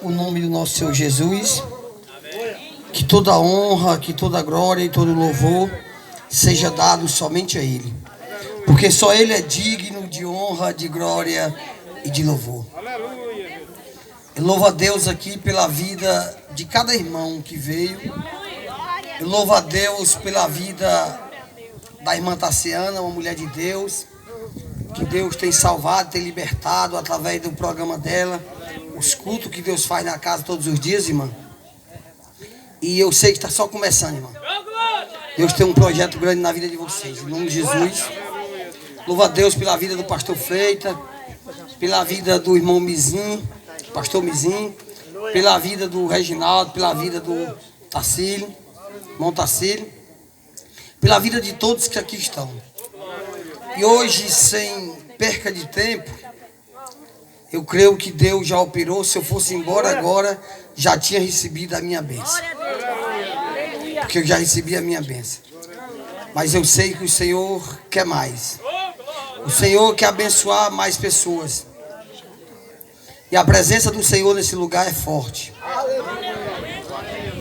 O nome do nosso Senhor Jesus, que toda honra, que toda glória e todo louvor seja dado somente a Ele, porque só Ele é digno de honra, de glória e de louvor. Eu louvo a Deus aqui pela vida de cada irmão que veio. Eu louvo a Deus pela vida da irmã Tassiana, uma mulher de Deus, que Deus tem salvado, tem libertado através do programa dela. Os cultos que Deus faz na casa todos os dias, irmã. E eu sei que está só começando, irmã. Deus tem um projeto grande na vida de vocês. Em nome de Jesus. Louvo a Deus pela vida do pastor Freitas, pela vida do irmão Mizinho, pastor Mizinho, pela vida do Reginaldo, pela vida do Tarsílio, irmão Tarsílio, pela vida de todos que aqui estão. E hoje, sem perca de tempo, eu creio que Deus já operou. Se eu fosse embora agora, já tinha recebido a minha bênção. Porque eu já recebi a minha bênção. Mas eu sei que o Senhor quer mais. O Senhor quer abençoar mais pessoas. E a presença do Senhor nesse lugar é forte.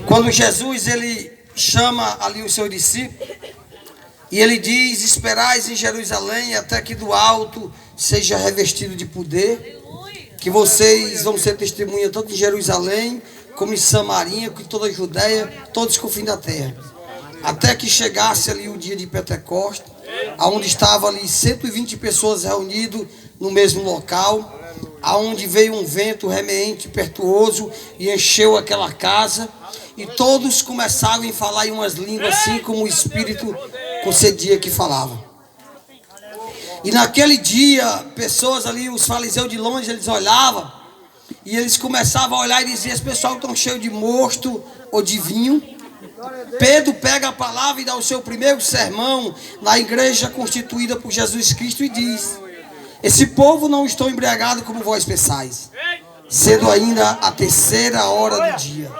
Quando Jesus, ele chama ali os seus discípulos, e ele diz: esperais em Jerusalém até que do alto seja revestido de poder, que vocês vão ser testemunha tanto em Jerusalém, como em Samaria, como em toda a Judeia, todos com o fim da terra. Até que chegasse ali o dia de Pentecostes, aonde estava ali 120 pessoas reunidas no mesmo local, aonde veio um vento remeente, impetuoso, e encheu aquela casa, e todos começaram a falar em umas línguas assim como o Espírito concedia que falavam. E naquele dia, pessoas ali, os fariseus de longe, eles olhavam e eles começavam a olhar e diziam: esse pessoal estão cheio de mosto ou de vinho. Pedro pega a palavra e dá o seu primeiro sermão na igreja constituída por Jesus Cristo e diz: esse povo não está embriagado como vós pensais, sendo ainda a terceira hora do dia.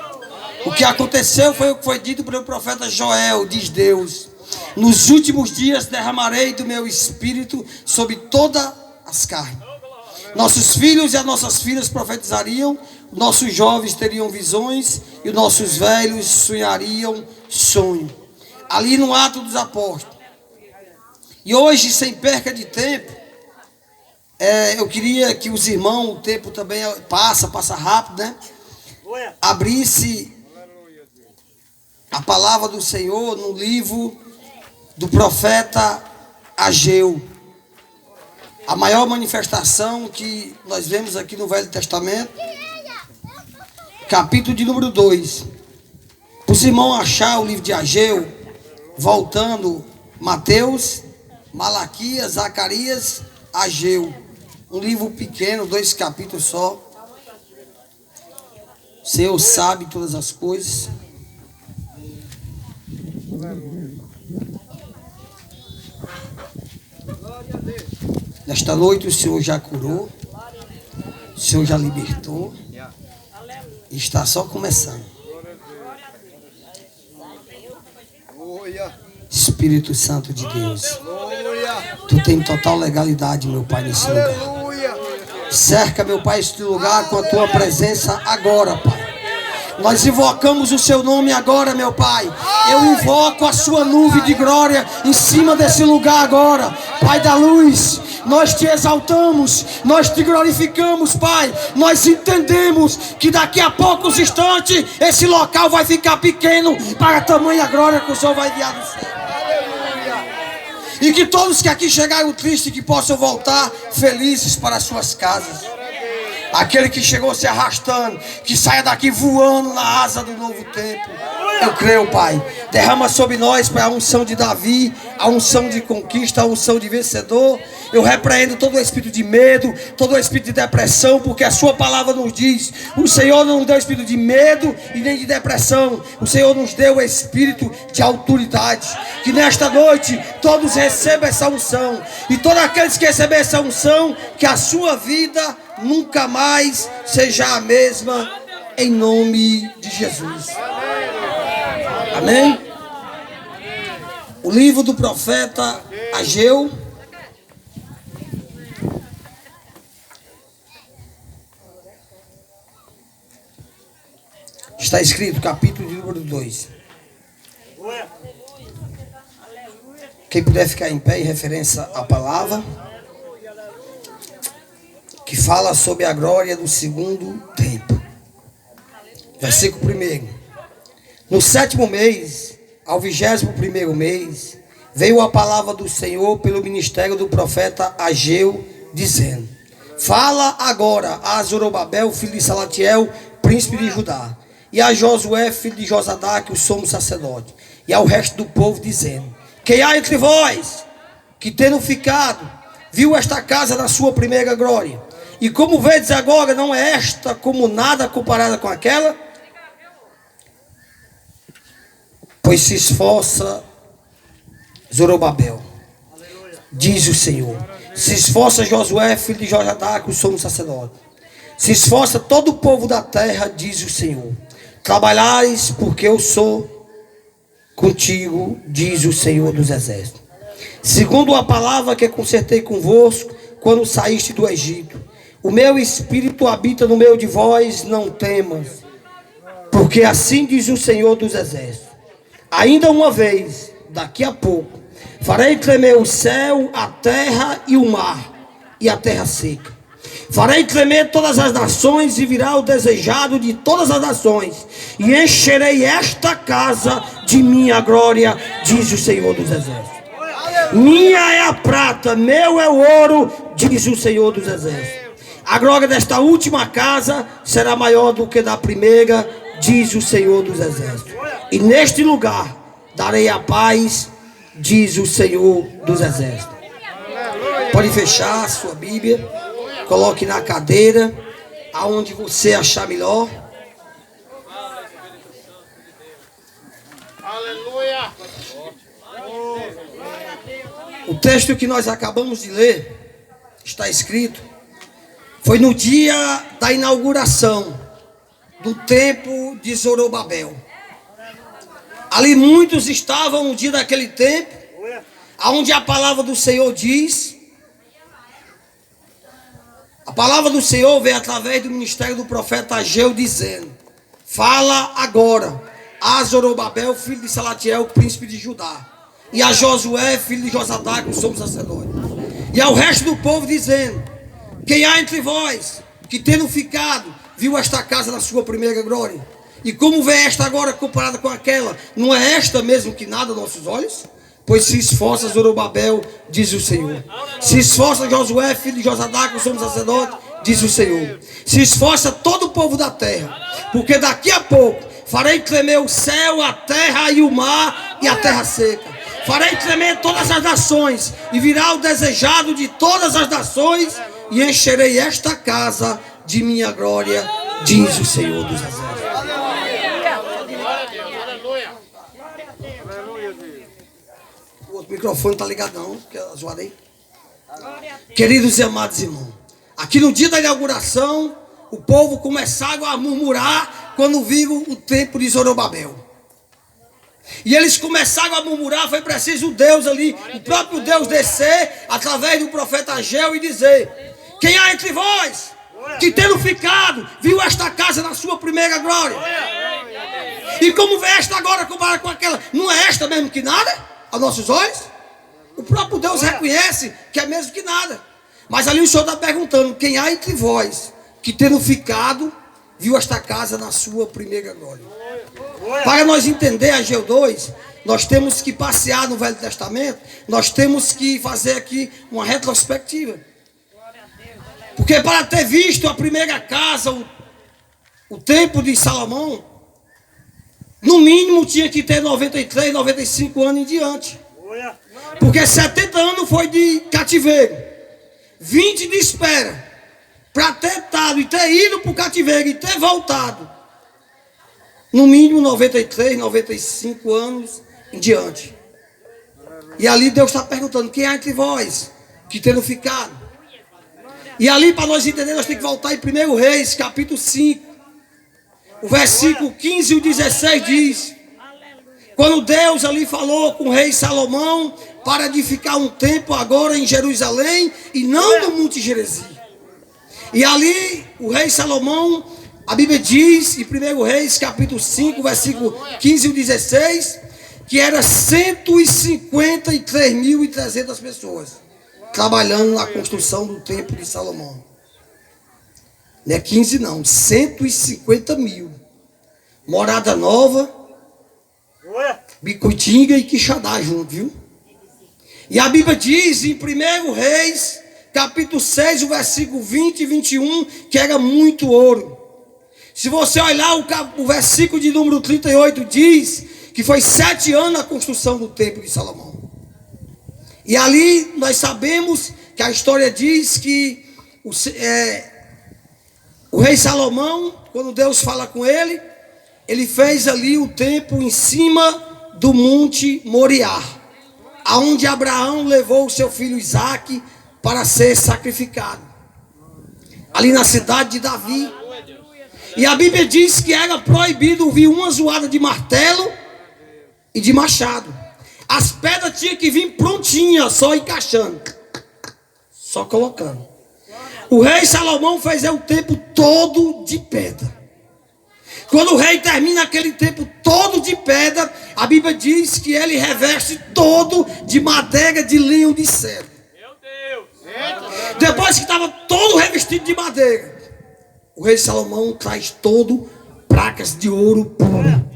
O que aconteceu foi o que foi dito pelo profeta Joel, diz Deus: nos últimos dias derramarei do meu espírito sobre todas as carnes. Nossos filhos e as nossas filhas profetizariam, nossos jovens teriam visões e os nossos velhos sonhariam sonho. Ali no Ato dos Apóstolos. E hoje, sem perca de tempo, eu queria que os irmãos, o tempo também passa rápido, né? Abrisse a palavra do Senhor no livro do profeta Ageu. A maior manifestação que nós vemos aqui no Velho Testamento, capítulo de número 2. Para os irmãos achar o livro de Ageu, voltando, Mateus, Malaquias, Zacarias, Ageu. Um livro pequeno, 2 capítulos só. O Senhor sabe todas as coisas. Nesta noite o Senhor já curou, o Senhor já libertou, e está só começando. Espírito Santo de Deus, tu tem total legalidade, meu Pai, nesse lugar. Cerca, meu Pai, este lugar com a tua presença agora, Pai. Nós invocamos o seu nome agora, meu Pai. Eu invoco a sua nuvem de glória em cima desse lugar agora, Pai da luz. Nós te exaltamos, nós te glorificamos, Pai. Nós entendemos que daqui a poucos instantes esse local vai ficar pequeno para a tamanha glória que o Senhor vai enviar do céu. E que todos que aqui chegaram tristes, que possam voltar felizes para as suas casas. Aquele que chegou se arrastando, que saia daqui voando na asa do novo tempo. Eu creio, Pai. Derrama sobre nós, Pai, a unção de Davi, a unção de conquista, a unção de vencedor. Eu repreendo todo o espírito de medo, todo o espírito de depressão, porque a sua palavra nos diz: o Senhor não nos deu espírito de medo e nem de depressão. O Senhor nos deu o espírito de autoridade. Que nesta noite todos recebam essa unção. E todos aqueles que receberem essa unção, que a sua vida nunca mais seja a mesma, em nome de Jesus. Amém? O livro do profeta Ageu, Está escrito, capítulo de número 2. Quem puder ficar em pé em referência à palavra, que fala sobre a glória do segundo tempo. Versículo 1. No 7º mês, ao 21º mês, veio a palavra do Senhor pelo ministério do profeta Ageu, dizendo: fala agora a Zorobabel, filho de Salatiel, príncipe de Judá, e a Josué, filho de Josadaque, o sumo sacerdote, e ao resto do povo, dizendo: quem há entre vós que, tendo ficado, viu esta casa na sua primeira glória, e como vedes agora, não é esta como nada comparada com aquela? Pois se esforça Zorobabel, diz o Senhor, se esforça Josué, filho de Josadaque, o sumo sacerdote, se esforça todo o povo da terra, diz o Senhor, trabalhais porque eu sou contigo, diz o Senhor dos exércitos. Segundo a palavra que concertei convosco quando saíste do Egito, o meu espírito habita no meio de vós, não temas, porque assim diz o Senhor dos exércitos: ainda uma vez, daqui a pouco, farei tremer o céu, a terra e o mar, e a terra seca. Farei tremer todas as nações, e virá o desejado de todas as nações, e encherei esta casa de minha glória, diz o Senhor dos exércitos. Minha é a prata, meu é o ouro, diz o Senhor dos exércitos. A glória desta última casa será maior do que da primeira, diz o Senhor dos exércitos. E neste lugar darei a paz, diz o Senhor dos exércitos. Pode fechar a sua Bíblia, coloque na cadeira, aonde você achar melhor. Aleluia. O texto que nós acabamos de ler, está escrito, foi no dia da inauguração do templo de Zorobabel. Ali muitos estavam no dia daquele tempo, onde a palavra do Senhor diz. A palavra do Senhor veio através do ministério do profeta Ageu, dizendo: fala agora a Zorobabel, filho de Salatiel, príncipe de Judá, e a Josué, filho de Josadaque, o sumo sacerdote, e ao resto do povo, dizendo: quem há entre vós que, tendo ficado, viu esta casa na sua primeira glória, e como vê esta agora comparada com aquela, não é esta mesmo que nada aos nossos olhos? Pois se esforça Zorobabel, diz o Senhor. Se esforça Josué, filho de Josadaque, o sumo sacerdote, diz o Senhor. Se esforça todo o povo da terra, porque daqui a pouco farei tremer o céu, a terra e o mar, e a terra seca. Farei tremer todas as nações, e virá o desejado de todas as nações, e encherei esta casa de minha glória, diz o Senhor dos exércitos. O outro microfone está ligado não, que eu zoarei. Queridos e amados irmãos, aqui no dia da inauguração, o povo começaram a murmurar quando viram o templo de Zorobabel. E eles começaram a murmurar, foi preciso Deus ali, o próprio Deus descer através do profeta Ageu e dizer: quem há entre vós que, tendo ficado, viu esta casa na sua primeira glória, e como vê esta agora comparada com aquela, não é esta mesmo que nada aos nossos olhos? O próprio Deus reconhece que é mesmo que nada. Mas ali o Senhor está perguntando: quem há entre vós que, tendo ficado, viu esta casa na sua primeira glória? Para nós entender Ageu 2, nós temos que passear no Velho Testamento, nós temos que fazer aqui uma retrospectiva. Porque para ter visto a primeira casa, o templo de Salomão, no mínimo tinha que ter 93, 95 anos em diante. Porque 70 anos foi de cativeiro, 20 de espera, para ter estado e ter ido para o cativeiro e ter voltado. No mínimo 93, 95 anos em diante. E ali Deus está perguntando: quem há entre vós que, tendo ficado? E ali, para nós entender, nós temos que voltar em 1 Reis, capítulo 5. O versículo 15 e o 16 diz: quando Deus ali falou com o rei Salomão para edificar um templo agora em Jerusalém e não no Monte Gerizim. E ali o rei Salomão A Bíblia diz, em 1 Reis, capítulo 5, versículo 15 e 16, que era 153.300 pessoas trabalhando na construção do templo de Salomão. Não é 15 não, 150 mil. Morada Nova, Bicuitinga e Quixadá junto, viu? E a Bíblia diz em 1 Reis, capítulo 6, o versículo 20 e 21, que era muito ouro. Se você olhar o versículo de número 38, diz que foi 7 anos a construção do templo de Salomão. E ali nós sabemos que a história diz que o rei Salomão, quando Deus fala com ele, ele fez ali o templo em cima do monte Moriá, aonde Abraão levou o seu filho Isaque para ser sacrificado, ali na cidade de Davi. E a Bíblia diz que era proibido ouvir uma zoada de martelo e de machado. As pedras tinham que vir prontinhas, só encaixando, só colocando. O rei Salomão fez o templo todo de pedra. Quando o rei termina aquele templo todo de pedra, a Bíblia diz que ele reveste todo de madeira de linho de cedro. Depois que estava todo revestido de madeira, o rei Salomão traz todo placas de ouro puro.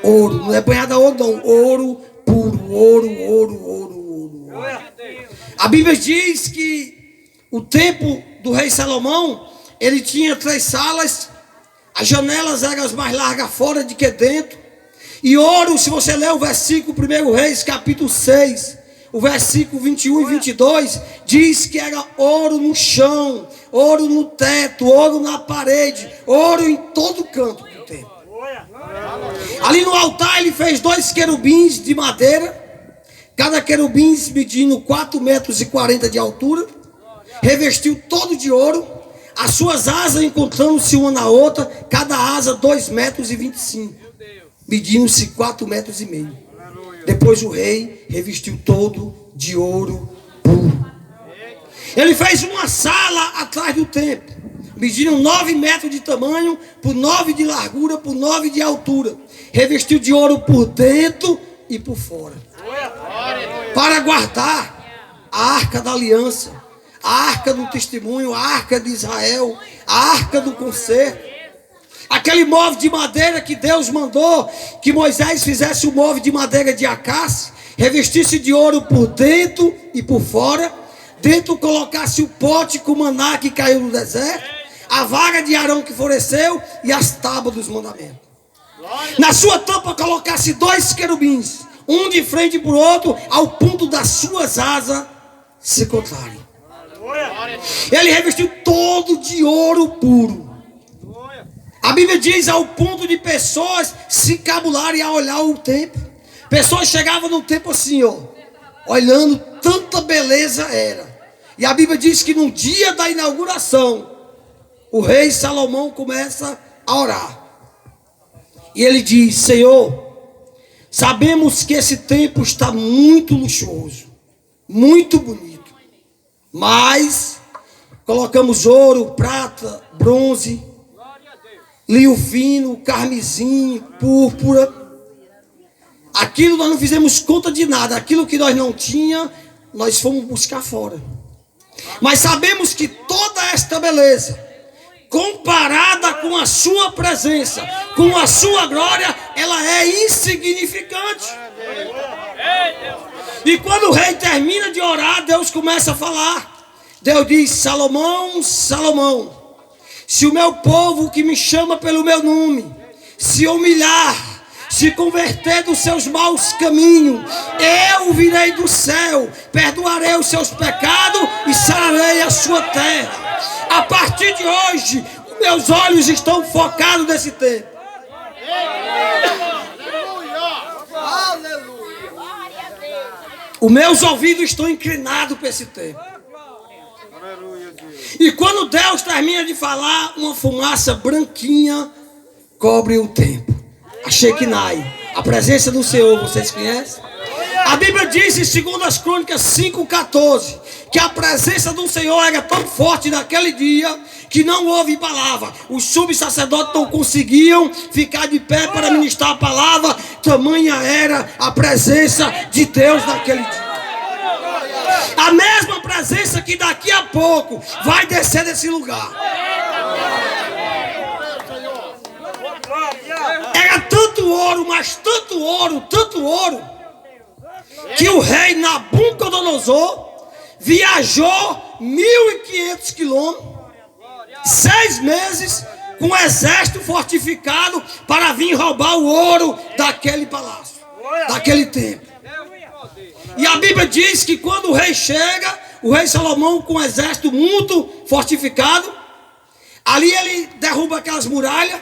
Ouro, não é banhada a ouro não, ouro puro, ouro. A Bíblia diz que o templo do rei Salomão, ele tinha 3 salas, as janelas eram as mais largas fora do que dentro. E ouro, se você ler o versículo 1 Reis, capítulo 6, o versículo 21 e 22, diz que era ouro no chão, ouro no teto, ouro na parede, ouro em todo canto do templo. Ali no altar ele fez 2 querubins de madeira, cada querubim medindo 4,40 metros de altura, revestiu todo de ouro, as suas asas encontrando-se uma na outra, cada asa 2,25 metros, medindo-se 4,5 metros. Depois o rei revestiu todo de ouro puro. Ele fez uma sala atrás do templo, medindo 9 metros de tamanho, por 9 de largura, por 9 de altura. Revestiu de ouro por dentro e por fora, para guardar a arca da aliança, a arca do testemunho, a arca de Israel, a arca do concerto. Aquele móvel de madeira que Deus mandou que Moisés fizesse o móvel de madeira de acácia, revestisse de ouro por dentro e por fora. Dentro colocasse o pote com maná que caiu no deserto, a vara de Arão que floresceu e as tábuas dos mandamentos. Na sua tampa colocasse 2 querubins, um de frente para o outro, ao ponto das suas asas se encontrarem. Ele revestiu todo de ouro puro. A Bíblia diz ao ponto de pessoas se encabularem a olhar o templo. Pessoas chegavam no templo assim, olhando, tanta beleza era. E a Bíblia diz que no dia da inauguração, o rei Salomão começa a orar. E ele diz: Senhor, sabemos que esse templo está muito luxuoso, muito bonito, mas colocamos ouro, prata, bronze, linho fino, carmesim, púrpura. Aquilo nós não fizemos conta de nada. Aquilo que nós não tínhamos, nós fomos buscar fora. Mas sabemos que toda esta beleza, comparada com a sua presença, com a sua glória, ela é insignificante. E quando o rei termina de orar, Deus começa a falar. Deus diz: Salomão, Salomão, se o meu povo que me chama pelo meu nome se humilhar, se converter dos seus maus caminhos, eu virei do céu, perdoarei os seus pecados e sararei a sua terra. A partir de hoje, os meus olhos estão focados nesse tempo. Os meus ouvidos estão inclinados para esse tempo. E quando Deus termina de falar, uma fumaça branquinha cobre o templo. A Shekinah, a presença do Senhor, vocês conhecem? A Bíblia diz em 2 Crônicas 5,14 que a presença do Senhor era tão forte naquele dia que não houve palavra. Os subsacerdotes não conseguiam ficar de pé para ministrar a palavra. Tamanha era a presença de Deus naquele dia. A mesma presença que daqui a pouco vai descer desse lugar. Era tanto ouro, mas tanto ouro, que o rei Nabucodonosor viajou 1.500 quilômetros, 6 meses, com um exército fortificado para vir roubar o ouro daquele palácio, daquele templo. E a Bíblia diz que quando o rei chega, o rei Salomão com um exército muito fortificado, ali ele derruba aquelas muralhas,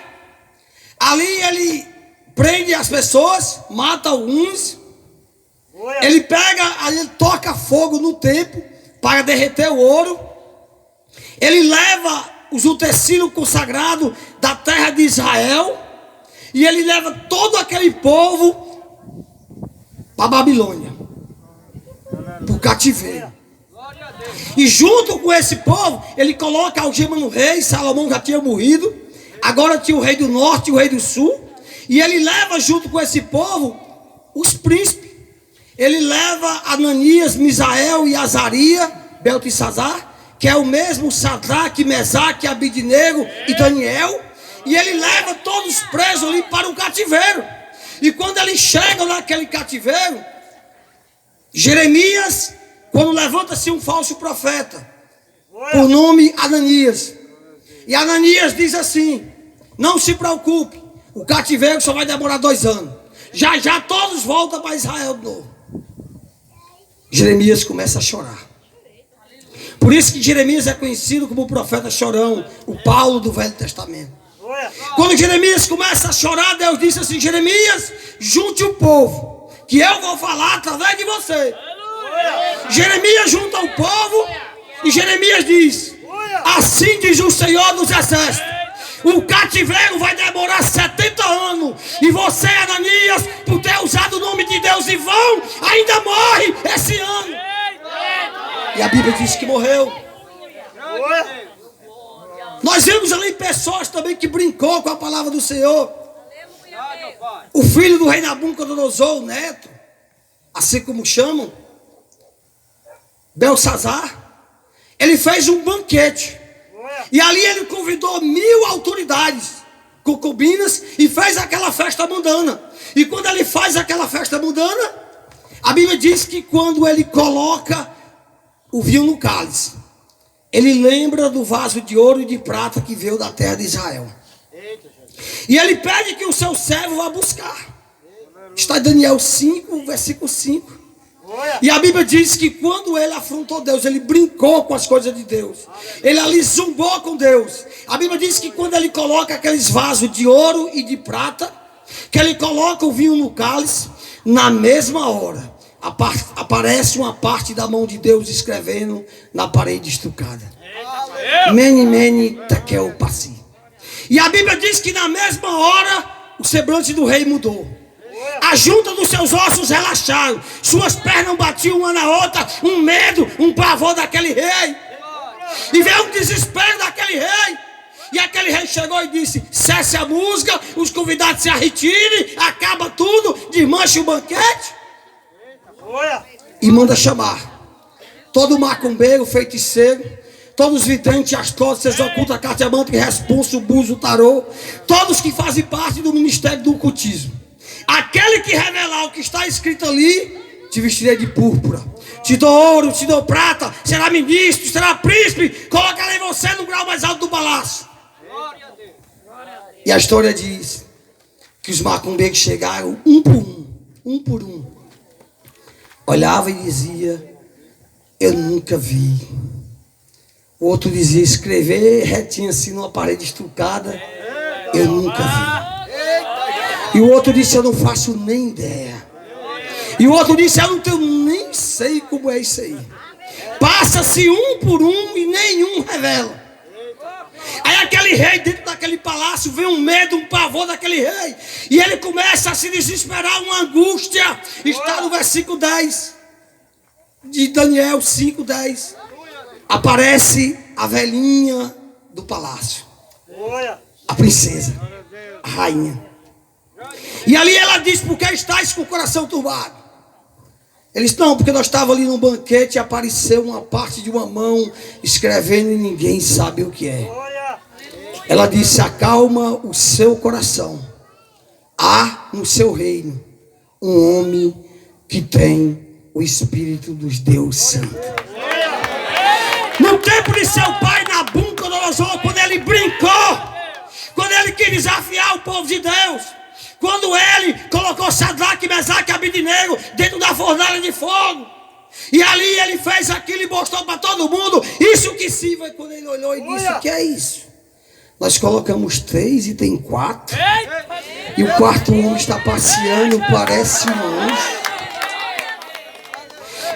ali ele prende as pessoas, mata alguns, ele pega, ele toca fogo no templo para derreter o ouro, ele leva os utensílios consagrados da terra de Israel, e ele leva todo aquele povo para a Babilônia, para o cativeiro. E junto com esse povo, ele coloca a algema no rei. Salomão já tinha morrido, agora tinha o rei do norte e o rei do sul, e ele leva junto com esse povo os príncipes. Ele leva Ananias, Misael e Azaria, Beltesazar, que é o mesmo Sadraque, Mesaque, Abidnego e Daniel, e ele leva todos presos ali para o cativeiro. E quando eles chegam naquele cativeiro, Jeremias, quando levanta-se um falso profeta, por nome Ananias, e Ananias diz assim: não se preocupe, o cativeiro só vai demorar 2 anos, já todos voltam para Israel de novo. Jeremias começa a chorar. Por isso que Jeremias é conhecido como o profeta chorão, o Paulo do Velho Testamento. Quando Jeremias começa a chorar, Deus disse assim: Jeremias, junte o povo, que eu vou falar através de você. Jeremias junta o povo, e Jeremias diz: assim diz o Senhor dos Exércitos, o cativeiro vai demorar 70 anos, e você, Ananias, por ter usado o nome de Deus em vão, ainda morre esse ano. E a Bíblia diz que morreu. Nós vemos ali pessoas também que brincou com a palavra do Senhor. O filho do rei Nabucodonosor, o neto, assim como chamam, Belsazar, ele fez um banquete. E ali ele convidou 1000 autoridades, concubinas, e fez aquela festa mundana. E quando ele faz aquela festa mundana, a Bíblia diz que quando ele coloca o vinho no cálice, ele lembra do vaso de ouro e de prata que veio da terra de Israel. E ele pede que o seu servo vá buscar. Está em Daniel 5, versículo 5. E a Bíblia diz que quando ele afrontou Deus, ele brincou com as coisas de Deus, ele ali zombou com Deus. A Bíblia diz que quando ele coloca aqueles vasos de ouro e de prata, que ele coloca o vinho no cálice, na mesma hora aparece uma parte da mão de Deus escrevendo na parede estucada: Mene, mene, tekel, passi. E a Bíblia diz que na mesma hora o semblante do rei mudou. A junta dos seus ossos relaxaram, suas pernas batiam uma na outra, um medo, um pavor daquele rei. E veio um desespero daquele rei. E aquele rei chegou e disse: cesse a música, os convidados se retirem, acaba tudo, desmanche o banquete. E manda chamar todo macumbeiro, feiticeiro, todos os videntes, astrócios, oculta, cartomante, responso, buzo, tarô, todos que fazem parte do ministério do ocultismo. Aquele que revelar o que está escrito ali, te vestirei de púrpura, te dou ouro, te dou prata, será ministro, será príncipe, colocarei você no grau mais alto do palácio. E a história diz que os macumbeiros chegaram um por um, olhava e dizia: eu nunca vi. O outro dizia: escrever retinho assim numa parede estucada, eu nunca vi. E o outro disse: eu não faço nem ideia. E o outro disse: eu não tenho, nem sei como é isso aí. Passa-se um por um e nenhum revela. Aí Aí aquele rei, dentro daquele palácio, vem um medo, um pavor daquele rei. E ele começa a se desesperar, uma angústia. Está no versículo 10 de Daniel 5:10. Aparece a velhinha do palácio, a princesa, a rainha. E ali ela diz: por que estás com o coração turbado? Eles: não, porque nós estávamos ali num banquete e apareceu uma parte de uma mão escrevendo e ninguém sabe o que é. Ela disse: acalma o seu coração. Há no seu reino um homem que tem o Espírito dos Deus Santo. No tempo de seu pai Nabucodonosor, quando ele brincou, quando ele quis desafiar o povo de Deus, quando ele colocou Sadraque, Mesaque e Abednego dentro da fornalha de fogo, e ali ele fez aquilo e mostrou para todo mundo: isso que sirva. Quando ele olhou e disse: o que é isso? Nós colocamos 3 e tem 4. E o quarto homem está passeando, parece um anjo.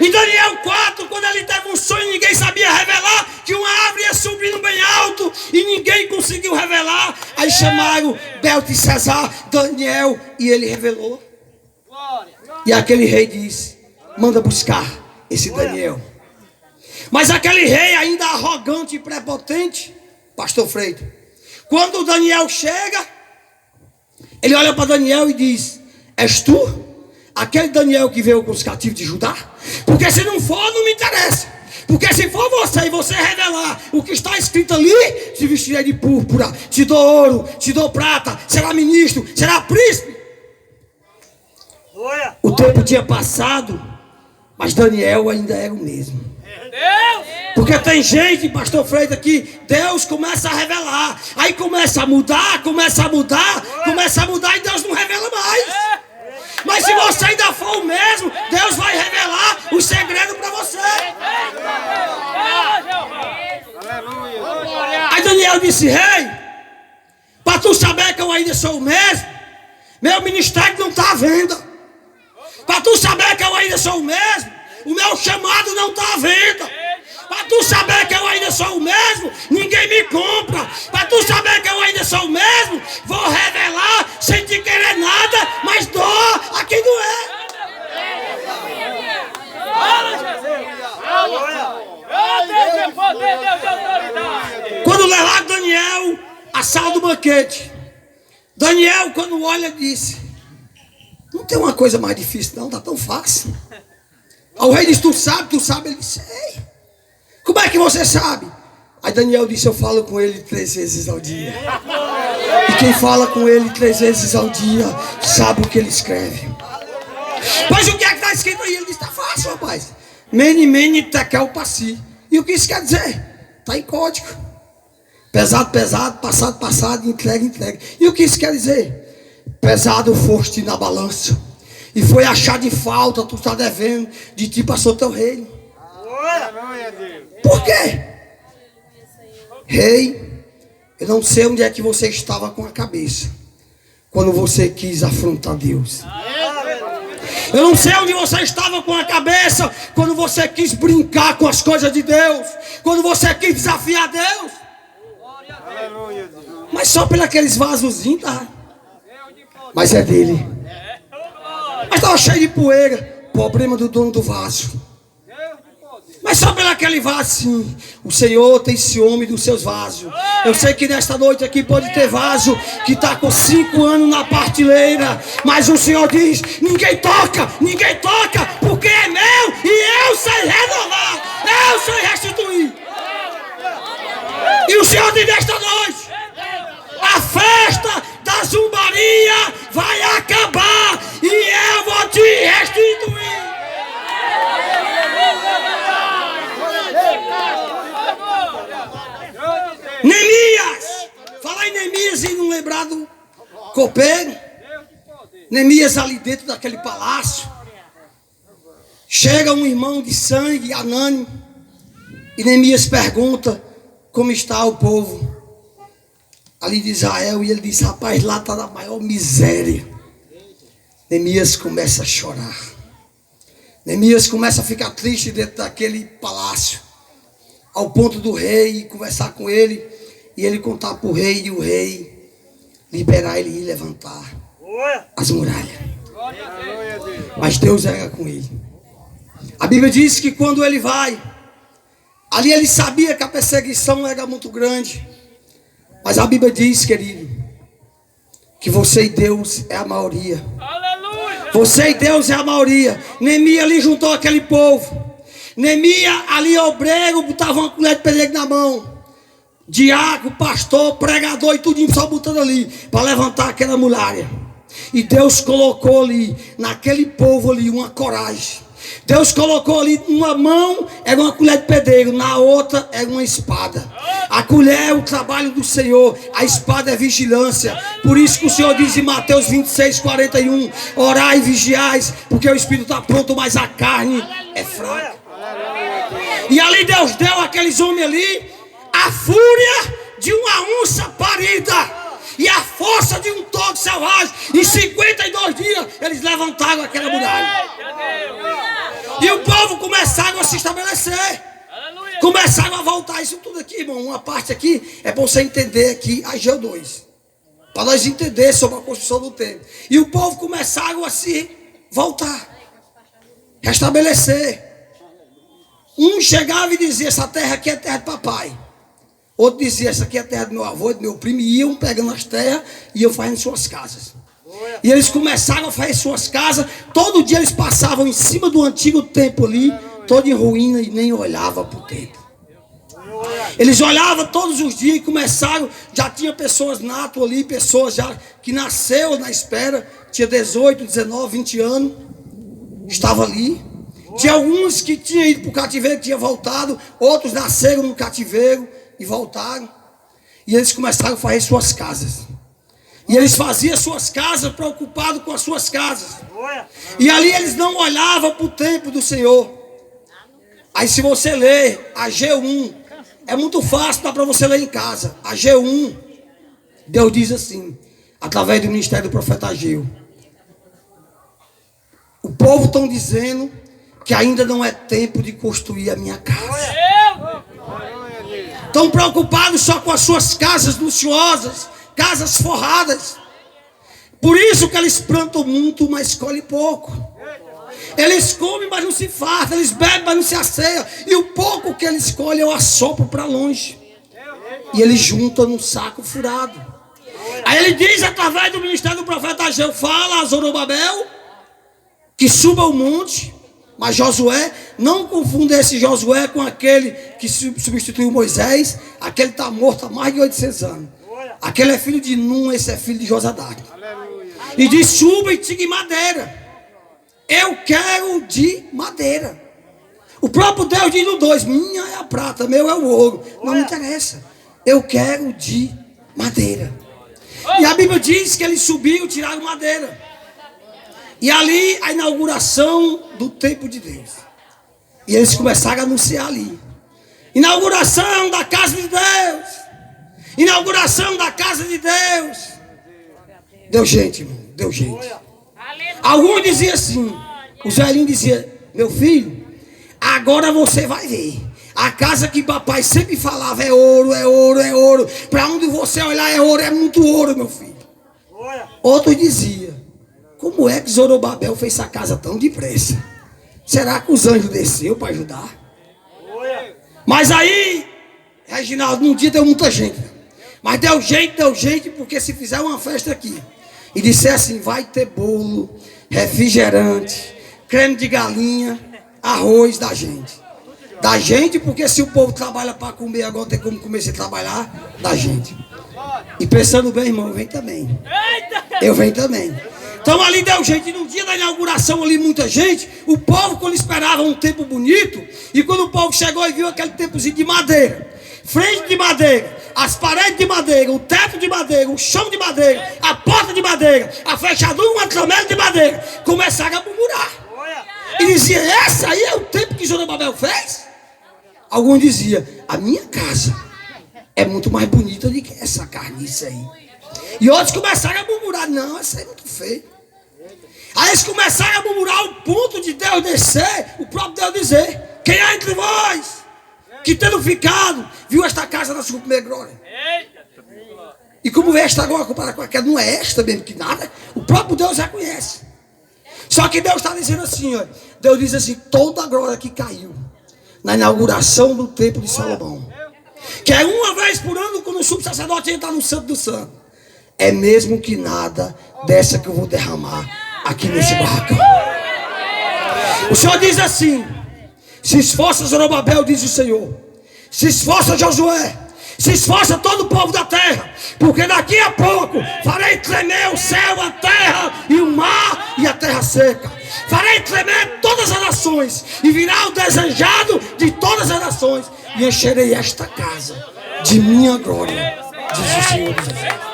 Em Daniel 4, quando ele teve um sonho, ninguém sabia revelar, que uma árvore ia subindo bem alto e ninguém conseguiu revelar. Aí chamaram Beltesazar, Daniel, e ele revelou. E aquele rei disse: manda buscar esse Daniel. Mas aquele rei, ainda arrogante e prepotente, pastor Freito, quando o Daniel chega, ele olha para Daniel e diz: és tu? Aquele Daniel que veio com os cativos de Judá? Porque se não for, não me interessa. Porque se for você e você revelar o que está escrito ali, te vestirei de púrpura, te dou ouro, te dou prata, será ministro, será príncipe. O tempo tinha passado, mas Daniel ainda era o mesmo. Porque tem gente, pastor Freire, que Deus começa a revelar, aí começa a mudar e Deus não revela mais. Mas se você ainda for o mesmo, Deus vai revelar o segredo para você. Aí Daniel disse: rei, para tu saber que eu ainda sou o mesmo, meu ministério não está à venda. Para tu saber que eu ainda sou o mesmo, o meu chamado não está à venda. Para tu saber que eu ainda sou o mesmo, ninguém me compra. Para tu saber que eu ainda sou o mesmo, vou revelar sem te querer nada, mas dou a quem doer. Quando levaram Daniel à sala do banquete, Daniel, quando olha, disse: não tem uma coisa mais difícil não, está tão fácil. Aí o rei disse: tu sabe? Ele disse: sei. Como é que você sabe? Aí Daniel disse: eu falo com ele 3 vezes ao dia. E quem fala com ele 3 vezes ao dia sabe o que ele escreve. Mas o que é que está escrito aí? Ele disse: está fácil, rapaz. Mene, mene, tekel, passi. E o que isso quer dizer? Está em código. Pesado, pesado, passado, passado, entregue, entregue. E o que isso quer dizer? Pesado foste na balança e foi achar de falta, tu está devendo, de ti passou teu reino. Por quê? Rei, eu não sei onde é que você estava com a cabeça quando você quis afrontar Deus. Eu não sei onde você estava com a cabeça quando você quis brincar com as coisas de Deus, quando você quis desafiar Deus. Mas só pelos aqueles vasozinhos, tá? Mas é dele. Mas estava cheio de poeira. Problema do dono do vaso. Mas só pelo aquele vaso, sim. O Senhor tem ciúme dos seus vasos. Eu sei que nesta noite aqui pode ter vaso que está com 5 anos na prateleira, mas o Senhor diz: ninguém toca, porque é meu e eu sei renovar, eu sei restituir. E o Senhor diz nesta noite: a festa da zombaria vai acabar e eu vou te restituir. Neemias, falar em Neemias e não lembrar do copeiro. Neemias ali dentro daquele palácio, chega um irmão de sangue, Anani, e Neemias pergunta como está o povo ali de Israel, e ele diz: rapaz, lá está na maior miséria. Neemias começa a chorar. Neemias começa a ficar triste dentro daquele palácio, ao ponto do rei conversar com ele e ele contar para o rei, e o rei liberar ele e levantar as muralhas. Mas Deus era com ele. A Bíblia diz que quando ele vai, ali ele sabia que a perseguição era muito grande. Mas a Bíblia diz, querido, que você e Deus é a maioria. Você e Deus é a maioria. Neemias ali juntou aquele povo. Neemias ali, obreiro, botava uma colher de pedreiro na mão. Diácono, pastor, pregador e tudinho só botando ali para levantar aquela muralha. E Deus colocou ali, naquele povo ali, uma coragem. Deus colocou ali, uma mão era uma colher de pedreiro, na outra era uma espada. A colher é o trabalho do Senhor, a espada é vigilância. Por isso que o Senhor diz em Mateus 26:41: orai e vigiais, porque o espírito está pronto, mas a carne é fraca. E ali Deus deu àqueles homens ali a fúria de uma onça parida e a força de um touro selvagem. Em 52 dias eles levantaram aquela muralha. E o povo começaram a se estabelecer. Começaram a voltar. Isso tudo aqui, irmão, uma parte aqui é para você entender aqui Ageu 2, para nós entender sobre a construção do templo. E o povo começaram a se voltar, restabelecer. Um chegava e dizia: essa terra aqui é terra de papai. Outro dizia: essa aqui é terra do meu avô, do meu primo. E iam pegando as terras e iam fazendo suas casas. E eles começaram a fazer suas casas. Todo dia eles passavam em cima do antigo templo ali, todo em ruína, e nem olhavam para o templo. Eles olhavam todos os dias e começaram. Já tinha pessoas nato ali, pessoas já que nasceu na espera, tinha 18, 19, 20 anos, estava ali. Tinha alguns que tinham ido para o cativeiro, que tinham voltado. Outros nasceram no cativeiro e voltaram. E eles começaram a fazer suas casas. E eles faziam suas casas, preocupados com as suas casas. E ali eles não olhavam para o templo do Senhor. Aí se você ler Ageu 1, é muito fácil, dá para você ler em casa. Ageu 1, Deus diz assim, através do ministério do profeta Ageu: o povo estão dizendo que ainda não é tempo de construir a minha casa. Estão preocupados só com as suas casas luxuosas, casas forradas. Por isso que eles plantam muito, mas colhem pouco. Eles comem, mas não se fartam. Eles bebem, mas não se asseiam. E o pouco que eles colhem, eu assopro para longe. E eles juntam num saco furado. Aí ele diz, através do ministério do profeta Ageu: fala a Zorobabel que suba o monte. Mas Josué, não confunda esse Josué com aquele que substituiu Moisés. Aquele está morto há mais de 800 anos. Aquele é filho de Num, esse é filho de Josadac. E diz: suba e tire madeira. Eu quero de madeira. O próprio Deus diz no 2: minha é a prata, meu é o ouro. Não me interessa. Eu quero de madeira. E a Bíblia diz que eles subiram e tiraram madeira. E ali a inauguração do templo de Deus. E eles começaram a anunciar ali: inauguração da casa de Deus. Inauguração da casa de Deus. Deu gente, irmão, deu gente. Alguns diziam assim, os velhinhos diziam: meu filho, agora você vai ver. A casa que papai sempre falava é ouro, é ouro, é ouro. Para onde você olhar é ouro, é muito ouro, meu filho. Outros diziam: como é que Zorobabel fez essa casa tão depressa? Será que os anjos desceu para ajudar? Mas aí, Reginaldo, num dia deu muita gente. Mas deu gente, porque se fizer uma festa aqui e disser assim: vai ter bolo, refrigerante, creme de galinha, arroz da gente. Da gente, porque se o povo trabalha para comer, agora tem como comer sem trabalhar, da gente. E pensando bem, irmão, eu venho também. Eu venho também. Então ali deu gente, no dia da inauguração ali muita gente. O povo, quando esperava um tempo bonito, e quando o povo chegou e viu aquele tempozinho de madeira, frente de madeira, as paredes de madeira, o teto de madeira, o chão de madeira, a porta de madeira, a fechadura, uma tramela de madeira, começaram a murmurar. E diziam: essa aí é o tempo que Zorobabel fez? Alguns diziam: a minha casa é muito mais bonita do que essa carniça aí. E outros começaram a murmurar: não, essa aí é muito feia. Aí eles começaram a murmurar ao ponto de Deus descer, o próprio Deus dizer: quem há entre vós que tendo ficado, viu esta casa na sua primeira glória. E como vê esta agora comparada com aquela, não é esta mesmo que nada, o próprio Deus reconhece. Só que Deus está dizendo assim, ó, Deus diz assim, toda a glória que caiu na inauguração do templo de Salomão, que é uma vez por ano quando o sumo sacerdote entra no Santo do Santo, é mesmo que nada dessa que eu vou derramar aqui nesse barracão. O Senhor diz assim, se esforça Zorobabel, diz o Senhor, se esforça Josué, se esforça todo o povo da terra, porque daqui a pouco farei tremer o céu, a terra e o mar e a terra seca. Farei tremer todas as nações e virá o desejado de todas as nações e encherei esta casa de minha glória, diz o Senhor dos Exércitos.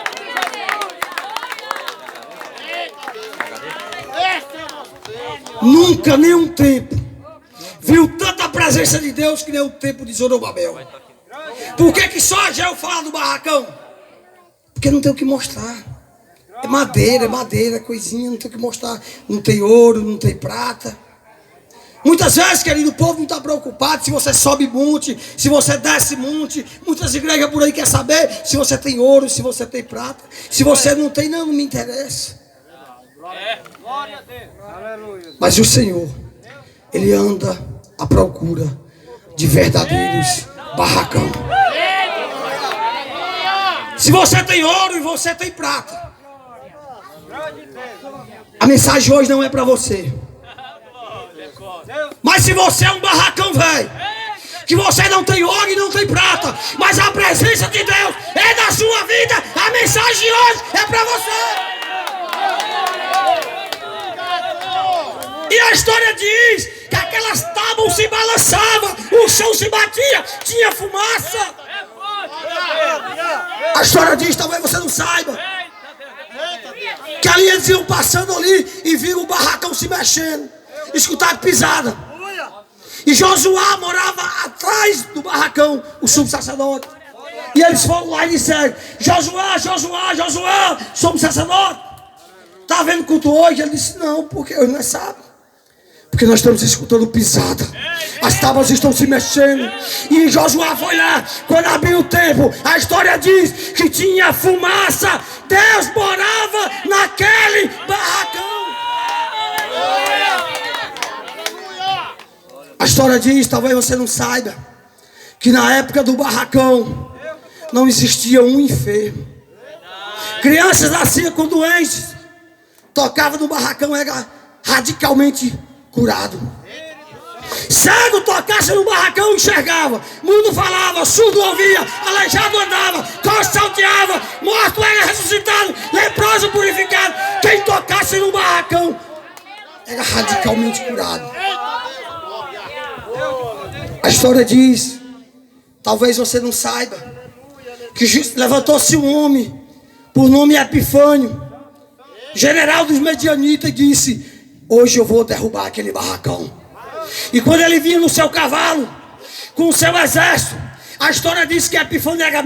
Nunca, nenhum tempo viu tanta presença de Deus que nem o tempo de Zorobabel. Por que só Ageu fala do barracão? Porque não tem o que mostrar. É madeira, coisinha, não tem o que mostrar. Não tem ouro, não tem prata. Muitas vezes, querido, o povo não está preocupado se você sobe monte, se você desce monte. Muitas igrejas por aí querem saber se você tem ouro, se você tem prata. Se você não tem, não me interessa. Mas o Senhor, Ele anda à procura de verdadeiros barracão. Se você tem ouro e você tem prata, a mensagem hoje não é para você. Mas se você é um barracão velho, que você não tem ouro e não tem prata, mas a presença de Deus é na sua vida, a mensagem de hoje é para você. E a história diz que aquelas tábuas se balançavam, o chão se batia, tinha fumaça. A história diz, talvez você não saiba, que ali eles iam passando ali e viram o barracão se mexendo, escutaram pisada. E Josué morava atrás do barracão, o sumo sacerdote. E eles foram lá e disseram, Josué, sumo sacerdote, está vendo culto hoje? Ele disse, não, porque eu não sabe. Porque nós estamos escutando pisada. As tábuas estão se mexendo. E Josué foi lá. Quando abriu o templo, a história diz que tinha fumaça. Deus morava naquele barracão. A história diz, talvez você não saiba, que na época do barracão não existia um enfermo. Crianças nasciam com doenças, tocavam no barracão, era radicalmente curado. Cego tocasse no barracão, enxergava. Mudo falava, surdo ouvia, aleijado andava, coxo salteava, morto era ressuscitado, leproso purificado. Quem tocasse no barracão era radicalmente curado. A história diz, talvez você não saiba, que levantou-se um homem, por nome Epifânio, general dos medianitas, e disse, hoje eu vou derrubar aquele barracão. E quando ele vinha no seu cavalo, com o seu exército, a história diz que Epifânio era